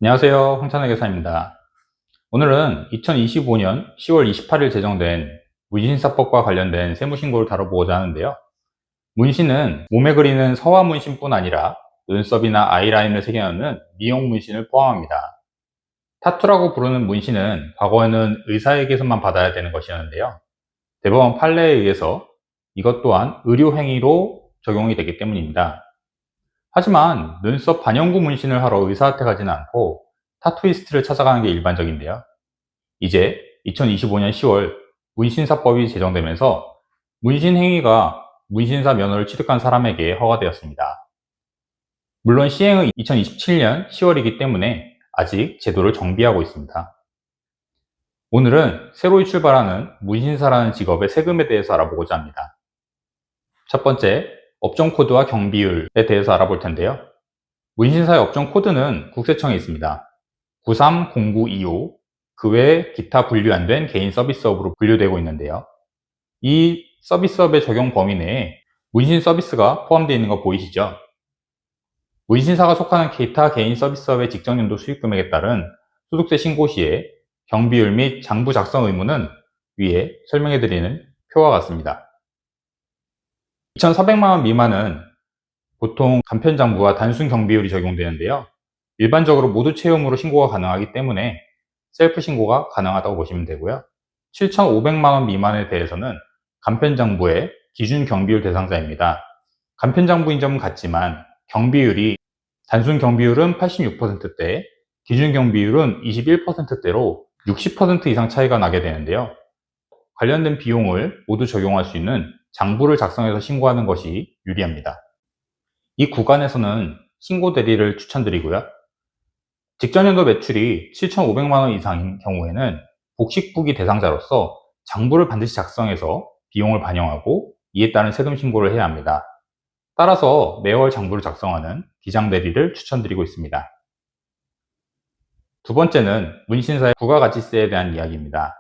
안녕하세요. 황찬의 교사입니다. 오늘은 2025년 10월 28일 제정된 문신사법과 관련된 세무신고를 다뤄보고자 하는데요. 문신은 몸에 그리는 서화 문신뿐 아니라 눈썹이나 아이라인을 새겨넣는 미용 문신을 포함합니다. 타투라고 부르는 문신은 과거에는 의사에게서만 받아야 되는 것이었는데요. 대법원 판례에 의해서 이것 또한 의료행위로 적용이 되기 때문입니다. 하지만 눈썹 반영구 문신을 하러 의사한테 가지는 않고 타투이스트를 찾아가는 게 일반적인데요. 이제 2025년 10월 문신사법이 제정되면서 문신 행위가 문신사 면허를 취득한 사람에게 허가되었습니다. 물론 시행은 2027년 10월이기 때문에 아직 제도를 정비하고 있습니다. 오늘은 새로이 출발하는 문신사라는 직업의 세금에 대해서 알아보고자 합니다. 첫 번째, 업종 코드와 경비율에 대해서 알아볼 텐데요. 문신사의 업종 코드는 국세청에 있습니다. 930925, 그 외에 기타 분류 안 된 개인 서비스업으로 분류되고 있는데요. 이 서비스업의 적용 범위 내에 문신 서비스가 포함되어 있는 거 보이시죠? 문신사가 속하는 기타 개인 서비스업의 직전연도 수익금액에 따른 소득세 신고 시에 경비율 및 장부 작성 의무는 위에 설명해드리는 표와 같습니다. 2,400만원 미만은 보통 간편장부와 단순 경비율이 적용되는데요. 일반적으로 모두 채용으로 신고가 가능하기 때문에 셀프 신고가 가능하다고 보시면 되고요. 7,500만원 미만에 대해서는 간편장부의 기준 경비율 대상자입니다. 간편장부인 점은 같지만 경비율이 단순 경비율은 86%대, 기준 경비율은 21%대로 60% 이상 차이가 나게 되는데요. 관련된 비용을 모두 적용할 수 있는 장부를 작성해서 신고하는 것이 유리합니다. 이 구간에서는 신고 대리를 추천드리고요. 직전연도 매출이 7,500만원 이상인 경우에는 복식부기 대상자로서 장부를 반드시 작성해서 비용을 반영하고 이에 따른 세금 신고를 해야 합니다. 따라서 매월 장부를 작성하는 기장 대리를 추천드리고 있습니다. 두 번째는 문신사의 부가가치세에 대한 이야기입니다.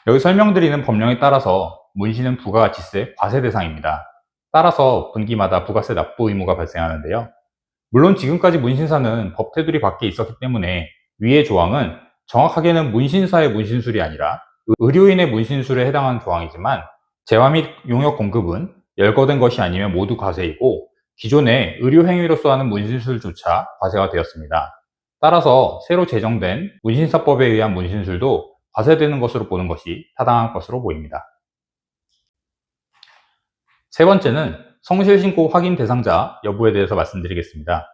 여기 설명드리는 법령에 따라서 문신은 부가가치세 과세 대상입니다. 따라서 분기마다 부가세 납부 의무가 발생하는데요. 물론 지금까지 문신사는 법 테두리 밖에 있었기 때문에 위의 조항은 정확하게는 문신사의 문신술이 아니라 의료인의 문신술에 해당하는 조항이지만 재화 및 용역 공급은 열거된 것이 아니면 모두 과세이고 기존의 의료행위로서 하는 문신술조차 과세가 되었습니다. 따라서 새로 제정된 문신사법에 의한 문신술도 과세되는 것으로 보는 것이 타당한 것으로 보입니다. 세 번째는 성실신고 확인 대상자 여부에 대해서 말씀드리겠습니다.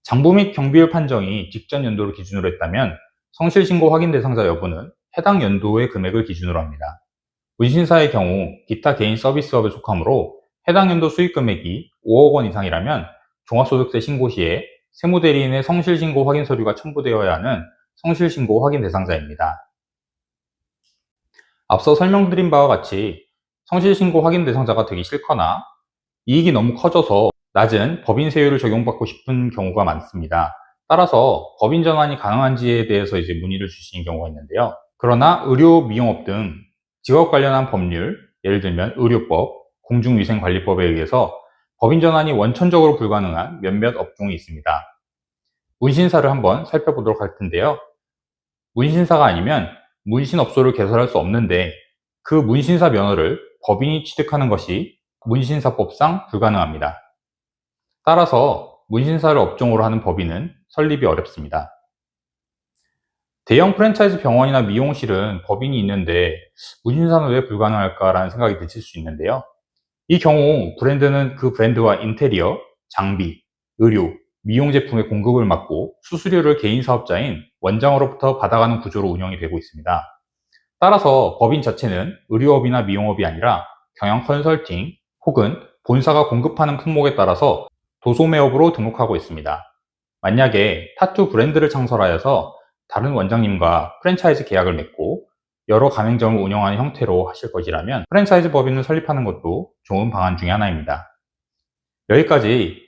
장부 및 경비율 판정이 직전 연도를 기준으로 했다면 성실신고 확인 대상자 여부는 해당 연도의 금액을 기준으로 합니다. 문신사의 경우 기타 개인 서비스업에 속하므로 해당 연도 수익금액이 5억 원 이상이라면 종합소득세 신고 시에 세무대리인의 성실신고 확인 서류가 첨부되어야 하는 성실신고 확인 대상자입니다. 앞서 설명드린 바와 같이 성실신고 확인 대상자가 되기 싫거나 이익이 너무 커져서 낮은 법인 세율을 적용받고 싶은 경우가 많습니다. 따라서 법인 전환이 가능한지에 대해서 문의를 주시는 경우가 있는데요. 그러나 의료, 미용업 등 직업 관련한 법률, 예를 들면 의료법, 공중위생관리법에 의해서 법인 전환이 원천적으로 불가능한 몇몇 업종이 있습니다. 문신사를 한번 살펴보도록 할 텐데요. 문신사가 아니면 문신업소를 개설할 수 없는데 그 문신사 면허를 법인이 취득하는 것이 문신사법상 불가능합니다. 따라서 문신사를 업종으로 하는 법인은 설립이 어렵습니다. 대형 프랜차이즈 병원이나 미용실은 법인이 있는데 문신사는 왜 불가능할까라는 생각이 드실 수 있는데요. 이 경우 브랜드는 그 브랜드와 인테리어, 장비, 의료, 미용 제품의 공급을 맡고 수수료를 개인 사업자인 원장으로부터 받아가는 구조로 운영이 되고 있습니다. 따라서 법인 자체는 의료업이나 미용업이 아니라 경영 컨설팅 혹은 본사가 공급하는 품목에 따라서 도소매업으로 등록하고 있습니다. 만약에 타투 브랜드를 창설하여서 다른 원장님과 프랜차이즈 계약을 맺고 여러 가맹점을 운영하는 형태로 하실 것이라면 프랜차이즈 법인을 설립하는 것도 좋은 방안 중에 하나입니다. 여기까지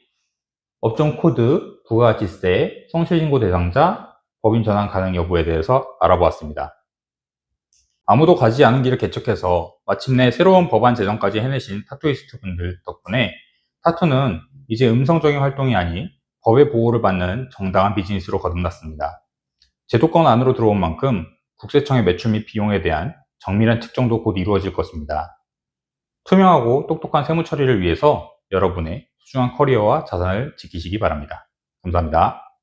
업종 코드, 부가가치세, 성실신고 대상자, 법인 전환 가능 여부에 대해서 알아보았습니다. 아무도 가지 않은 길을 개척해서 마침내 새로운 법안 제정까지 해내신 타투이스트 분들 덕분에 타투는 이제 음성적인 활동이 아닌 법의 보호를 받는 정당한 비즈니스로 거듭났습니다. 제도권 안으로 들어온 만큼 국세청의 매출 및 비용에 대한 정밀한 측정도 곧 이루어질 것입니다. 투명하고 똑똑한 세무 처리를 위해서 여러분의 소중한 커리어와 자산을 지키시기 바랍니다. 감사합니다.